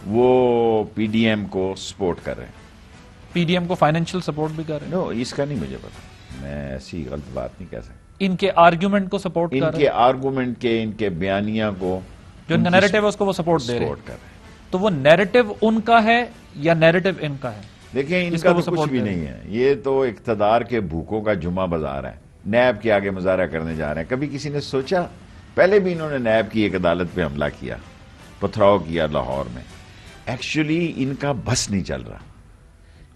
وہ پی ڈی ایم کو سپورٹ کر رہے ہیں۔ پی ڈی ایم کو فائنینشیل سپورٹ بھی کر رہے ہیں؟ نو، اس کا نہیں مجھے پتا، میں ایسی غلط بات نہیں کہہ سکتا۔ ان کے آرگیومنٹ کو سپورٹ کر رہے ہیں؟ ان کے آرگومنٹ کے، ان کے بیانیہ کو، جو ان کا نیریٹو ہے اس کو وہ سپورٹ دے رہے ہیں۔ تو وہ نیریٹو ان کا ہے یا نیریٹو ان کا ہے؟ دیکھیں ان کا تو کچھ بھی نہیں ہے، یہ تو اقتدار کے بھوکوں کا جمعہ بازار ہے، نیب کے آگے مظاہرہ کرنے جا رہے ہیں۔ کبھی کسی نے سوچا؟ پہلے بھی انہوں نے نیب کی ایک عدالت پہ حملہ کیا، پتھراؤ کیا لاہور میں۔ ایکچولی ان کا بس نہیں چل رہا،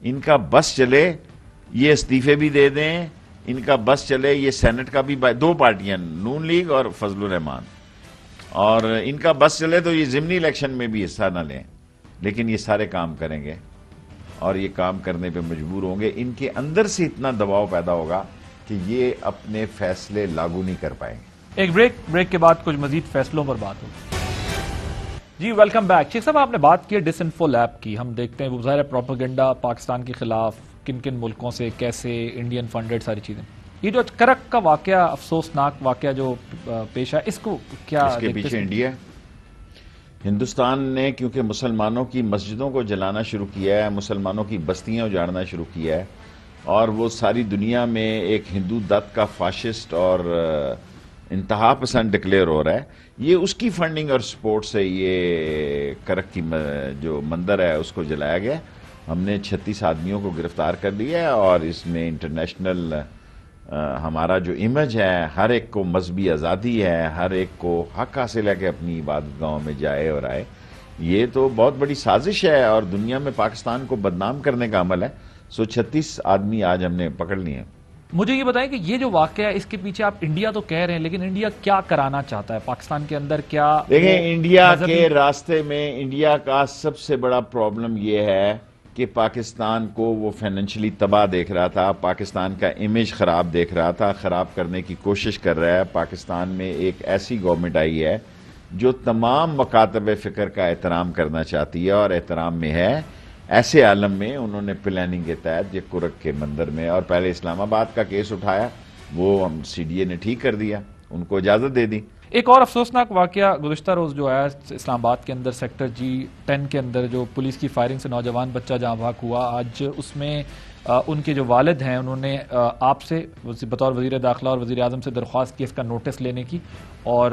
ان کا بس چلے یہ استعفے بھی دے دیں، ان کا بس چلے یہ سینٹ کا بھی، 2 پارٹیاں نون لیگ اور فضل الرحمان، اور ان کا بس چلے تو یہ ضمنی الیکشن میں بھی حصہ نہ لیں، لیکن یہ سارے کام کریں گے اور یہ کام کرنے پہ مجبور ہوں گے۔ ان کے اندر سے اتنا دباؤ پیدا ہوگا کہ یہ اپنے فیصلے لاگو نہیں کر پائیں گے۔ ایک بریک کے بعد کچھ مزید فیصلوں پر بات ہوگی۔ جی ویلکم بیک۔ شیخ صاحب، آپ نے بات کی ڈس انفو لیب کی، ہم دیکھتے ہیں وہ ظاہر پروپیگنڈا پاکستان کے خلاف کن کن ملکوں سے کیسے، انڈین فنڈڈ ساری چیزیں۔ یہ جو کرک کا واقعہ، افسوسناک واقعہ جو پیش ہے، اس کو کیا اس کے پیچھے انڈیا، ہندوستان نے کیونکہ مسلمانوں کی مسجدوں کو جلانا شروع کیا ہے، مسلمانوں کی بستیاں اجاڑنا شروع کیا ہے، اور وہ ساری دنیا میں ایک ہندو دت کا فاشسٹ اور انتہا پسند ڈکلیئر ہو رہا ہے، یہ اس کی فنڈنگ اور سپورٹ سے یہ کرک کی جو مندر ہے اس کو جلایا گیا۔ ہم نے 36 آدمیوں کو گرفتار کر لیا ہے، اور اس میں انٹرنیشنل ہمارا جو امیج ہے، ہر ایک کو مذہبی آزادی ہے، ہر ایک کو حق حاصل ہے کہ اپنی عبادت گاہوں میں جائے اور آئے۔ یہ تو بہت بڑی سازش ہے اور دنیا میں پاکستان کو بدنام کرنے کا عمل ہے۔ 36 آدمی آج ہم نے پکڑ لیے ہیں۔ مجھے یہ بتائیں کہ یہ جو واقعہ ہے اس کے پیچھے، آپ انڈیا تو کہہ رہے ہیں، لیکن انڈیا کیا کرانا چاہتا ہے پاکستان کے اندر؟ کیا دیکھیں، انڈیا کے راستے میں انڈیا کا سب سے بڑا پرابلم یہ ہے کہ پاکستان کو وہ فائنینشلی تباہ دیکھ رہا تھا، پاکستان کا امیج خراب دیکھ رہا تھا، خراب کرنے کی کوشش کر رہا ہے. پاکستان میں ایک ایسی گورنمنٹ آئی ہے جو تمام مکاتب فکر کا احترام کرنا چاہتی ہے اور احترام میں ہے. ایسے عالم میں انہوں نے پلاننگ کے تحت یہ کرک کے مندر میں، اور پہلے اسلام آباد کا کیس اٹھایا، وہ ہم سی ڈی اے نے ٹھیک کر دیا، ان کو اجازت دے دی. ایک اور افسوسناک واقعہ گزشتہ روز جو آیا اسلام آباد کے اندر سیکٹر G10 کے اندر، جو پولیس کی فائرنگ سے نوجوان بچہ جہاں بھاگ ہوا. آج اس میں ان کے جو والد ہیں انہوں نے آپ سے بطور وزیر داخلہ اور وزیر اعظم سے درخواست کی اس کا نوٹس لینے کی، اور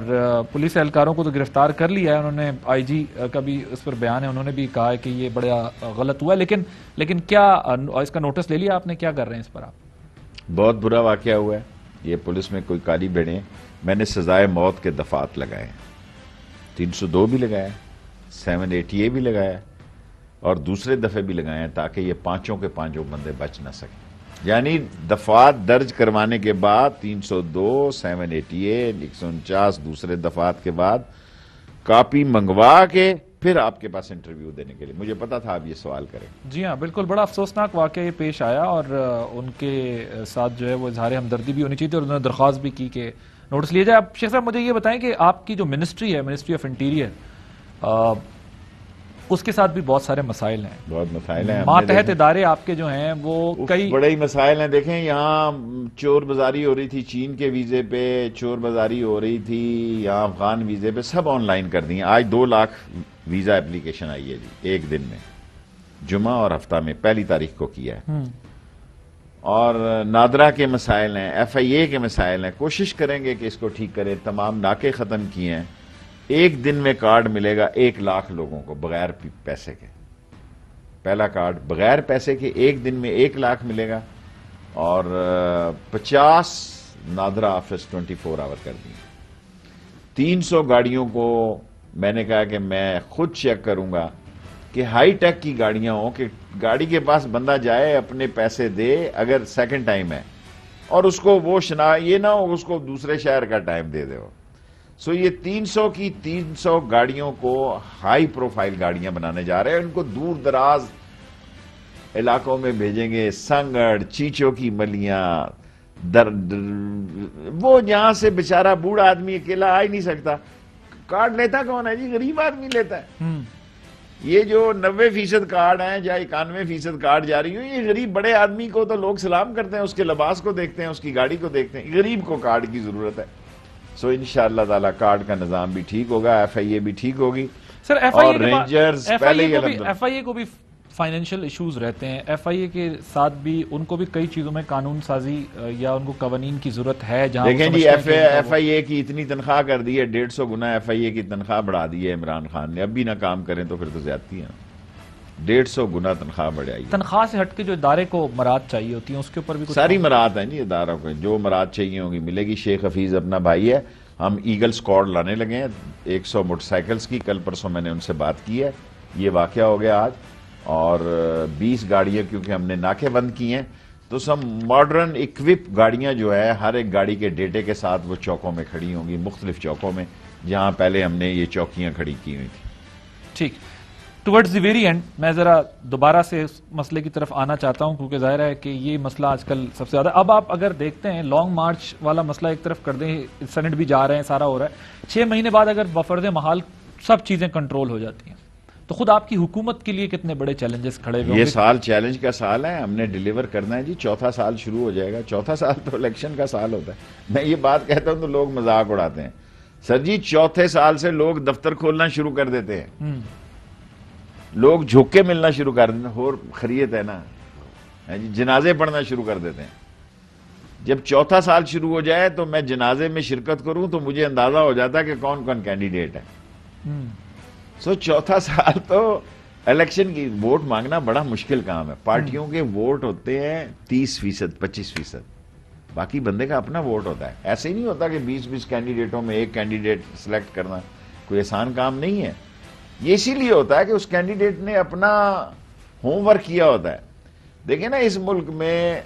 پولیس اہلکاروں کو تو گرفتار کر لیا ہے. انہوں نے آئی جی کا بھی اس پر بیان ہے، انہوں نے بھی کہا ہے کہ یہ بڑا غلط ہوا ہے. لیکن کیا اس کا نوٹس لے لیا آپ نے؟ کیا کر رہے ہیں اس پر آپ؟ بہت برا واقعہ ہوا ہے یہ. پولیس میں کوئی کالی بھیڑیں، میں نے سزائے موت کے دفعات لگائے، 302 بھی لگایا، 780A بھی لگایا، اور دوسرے دفعے بھی لگائے ہیں تاکہ یہ پانچوں کے پانچوں بندے بچ نہ سکیں. یعنی دفعات درج کروانے کے بعد 302، 780A، 149 دوسرے دفعات کے بعد کاپی منگوا کے پھر آپ کے پاس انٹرویو دینے کے لیے. مجھے پتا تھا آپ یہ سوال کریں. جی ہاں بالکل، بڑا افسوسناک واقعہ یہ پیش آیا، اور ان کے ساتھ جو ہے وہ اظہار ہمدردی بھی ہونی چاہیے تھی، اور انہوں نے درخواست بھی کی کہ نوٹس لیا جائے. اب شیخ صاحب مجھے یہ بتائیں کہ آپ کی جو منسٹری ہے، منسٹری آف انٹیریئر، اس کے ساتھ بھی بہت سارے مسائل ہیں. بہت مسائل ہیں. ماتحت ادارے آپ کے جو ہیں وہ کئی بڑے ہی مسائل ہیں. دیکھیں یہاں چور بازاری ہو رہی تھی، چین کے ویزے پہ چور بازاری ہو رہی تھی، یہاں افغان ویزے پہ، سب آن لائن کر دی ہیں. آج 2 لاکھ ویزا اپلیکیشن آئی ہے جی ایک دن میں، جمعہ اور ہفتہ میں، 1 تاریخ کو کیا ہے. اور نادرا کے مسائل ہیں، FIA کے مسائل ہیں. کوشش کریں گے کہ اس کو ٹھیک کریں. تمام ناکے ختم کیے ہیں. ایک دن میں کارڈ ملے گا 1 لاکھ لوگوں کو بغیر پیسے کے. پہلا کارڈ بغیر پیسے کے ایک دن میں 1 لاکھ ملے گا، اور 50 نادرا آفس 24 آور کر دیں. 300 گاڑیوں کو میں نے کہا کہ میں خود چیک کروں گا کہ ہائی ٹیک کی گاڑیاں ہوں، کہ گاڑی کے پاس بندہ جائے اپنے پیسے دے اگر سیکنڈ ٹائم ہے، اور اس کو وہ یہ نہ ہو اس کو دوسرے شہر کا ٹائم دے دے. سو یہ 300 کی 300 گاڑیوں کو ہائی پروفائل گاڑیاں بنانے جا رہے ہیں. ان کو دور دراز علاقوں میں بھیجیں گے، سنگڑ، چیچو کی ملیاں، وہ جہاں سے بیچارہ بوڑھا آدمی اکیلا آ ہی نہیں سکتا. کارڈ لیتا کون ہے جی؟ غریب آدمی لیتا ہے. یہ جو 90% کارڈ ہیں یا 91% کارڈ جاری ہوئی، یہ غریب بڑے آدمی کو تو لوگ سلام کرتے ہیں، اس کے لباس کو دیکھتے ہیں، اس کی گاڑی کو دیکھتے ہیں. غریب کو کارڈ کی ضرورت ہے. سو انشاءاللہ تعالی کارڈ کا نظام بھی ٹھیک ہوگا، FIA بھی ٹھیک ہوگی. سر اور رینجرز پہلے ہی FIA کو بھی فائنینشیل ایشوز رہتے ہیں. FIA کے ساتھ بھی ان کو بھی کئی چیزوں میں قانون سازی یا ان کو قوانین کی ضرورت ہے. جہاں دیکھیں جی FIA کی اتنی تنخواہ کر دی ہے، 150 گنا FIA کی تنخواہ بڑھا دی ہے عمران خان نے. اب بھی نہ کام کریں تو پھر تو زیادتی ہے. 150 گنا تنخواہ بڑھائی. تنخواہ سے ہٹ کے جو ادارے کو مراعات چاہیے ہوتی ہیں اس کے اوپر بھی ساری مراعات ہیں جی اداروں کو، جو مراعات چاہیے ہوگی ملے گی. شیخ حفیظ اپنا بھائی ہے، ہم ایگل اسکواڈ لانے لگے ہیں 100 موٹر سائیکلز کی. کل پرسوں میں نے ان سے بات کی ہے، یہ واقعہ ہو گیا آج. اور 20 گاڑیاں کیونکہ ہم نے ناکے بند کی ہیں، تو سب ماڈرن اکوپ گاڑیاں جو ہے ہر ایک گاڑی کے ڈیٹے کے ساتھ وہ چوکوں میں کھڑی ہوں گی، مختلف چوکوں میں جہاں پہلے ہم نے یہ چوکیاں کھڑی کی ہوئی تھی. ٹھیک. ٹورڈز دی ویری اینڈ میں ذرا دوبارہ سے اس مسئلے کی طرف آنا چاہتا ہوں، کیونکہ ظاہر ہے کہ یہ مسئلہ آج کل سب سے زیادہ. اب آپ اگر دیکھتے ہیں لانگ مارچ والا مسئلہ ایک طرف کر دیں، سینٹ بھی جا رہے ہیں، سارا ہو رہا ہے. 6 مہینے بعد اگر بفرض محال سب چیزیں کنٹرول ہو جاتی ہیں تو خود آپ کی حکومت کے لیے کتنے بڑے چیلنجز کھڑے ہوئے؟ یہ سال چیلنج کا سال ہے، ہم نے ڈیلیور کرنا ہے جی. 4تھا سال شروع ہو جائے گا. 4تھا سال تو الیکشن کا سال ہوتا ہے. میں یہ بات کہتا ہوں تو لوگ مذاق اڑاتے ہیں. سر جی 4تھے سال سے لوگ دفتر کھولنا شروع کر دیتے ہیں، لوگ جھوکے ملنا شروع کر دیتے ہیں. اور خرید ہے نا جی، جنازے پڑھنا شروع کر دیتے ہیں. جب 4تھا سال شروع ہو جائے تو میں جنازے میں شرکت کروں تو مجھے اندازہ ہو جاتا ہے کہ کون کون کینڈیڈیٹ ہے. سو 4تھا سال تو الیکشن کی ووٹ مانگنا بڑا مشکل کام ہے. پارٹیوں کے ووٹ ہوتے ہیں 30%، 25%. باقی بندے کا اپنا ووٹ ہوتا ہے. ایسے ہی نہیں ہوتا کہ 20 کینڈیڈیٹوں میں ایک کینڈیڈیٹ سلیکٹ کرنا کوئی آسان کام نہیں ہے. یہ اسی لیے ہوتا ہے کہ اس کینڈیڈیٹ نے اپنا ہوم ورک کیا ہوتا ہے. دیکھیں نا اس ملک میں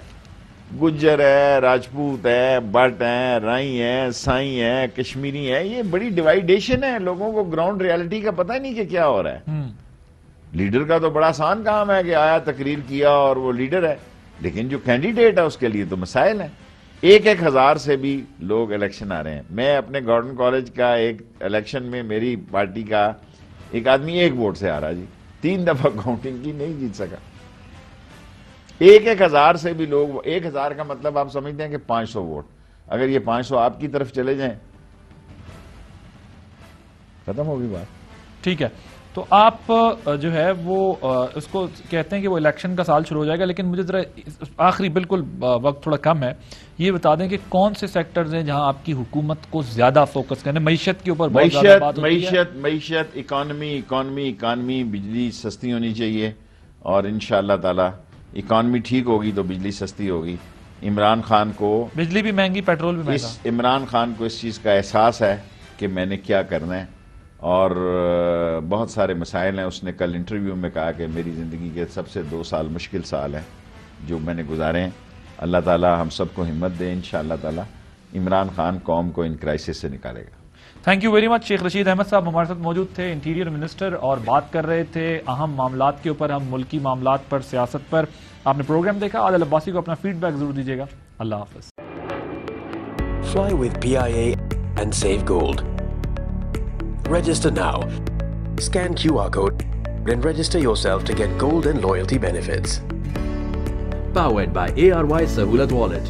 گجر ہے، راجپوت ہے، بٹ ہے، رائی ہے، سائی ہے، کشمیری ہے. یہ بڑی ڈیوائیڈیشن ہے. لوگوں کو گراؤنڈ ریالٹی کا پتہ نہیں کہ کیا ہو رہا ہے. لیڈر کا تو بڑا آسان کام ہے کہ آیا تقریر کیا اور وہ لیڈر ہے، لیکن جو کینڈیڈیٹ ہے اس کے لیے تو مسائل ہیں. 1,000 سے بھی لوگ الیکشن آ رہے ہیں. میں اپنے گورنمنٹ کالج کا ایک الیکشن میں میری پارٹی کا ایک آدمی 1 ووٹ سے آ رہا جی، 3 دفعہ کاؤنٹنگ کی، نہیں جیت سکا. 1,000 سے بھی لوگ، 1,000 کا مطلب آپ سمجھتے ہیں کہ 500 ووٹ. اگر یہ 500 آپ کی طرف چلے جائیں ختم ہوگی بات. ٹھیک ہے، تو آپ جو ہے وہ اس کو کہتے ہیں کہ وہ الیکشن کا سال شروع ہو جائے گا، لیکن مجھے ذرا آخری بالکل وقت تھوڑا کم ہے، یہ بتا دیں کہ کون سے سیکٹرز ہیں جہاں آپ کی حکومت کو زیادہ فوکس کرنا ہے؟ معیشت کے اوپر بہت زیادہ بات ہوتی ہے. معیشت، اکانومی، بجلی سستی ہونی چاہیے، اور انشاءاللہ تعالی اکانومی ٹھیک ہوگی تو بجلی سستی ہوگی. عمران خان کو بجلی بھی مہنگی، پیٹرول بھی مہنگا. عمران خان کو اس چیز کا احساس ہے کہ میں نے کیا کرنا ہے، اور بہت سارے مسائل ہیں. اس نے کل انٹرویو میں کہا کہ میری زندگی کے سب سے 2 سال مشکل سال ہیں جو میں نے گزارے ہیں. اللہ تعالی ہم سب کو ہمت دے. انشاءاللہ تعالی عمران خان قوم کو ان کرائسس سے نکالے گا. Thank you very much. Sheikh Rashid Ahmad صاحب ہمارے ساتھ موجود تھے، انٹیریئر منسٹر، اور بات کر رہے تھے اہم معاملات کے اوپر، ہم ملکی معاملات پر، سیاست پر. آپ نے پروگرام دیکھا. عادل عباسی کو اپنا فیڈ بیک ضرور دیجیے گا. اللہ حافظ. Fly with PIA and save gold. Register now. Scan QR code and register yourself to get gold and loyalty benefits. Powered by ARY Sahulat Wallet.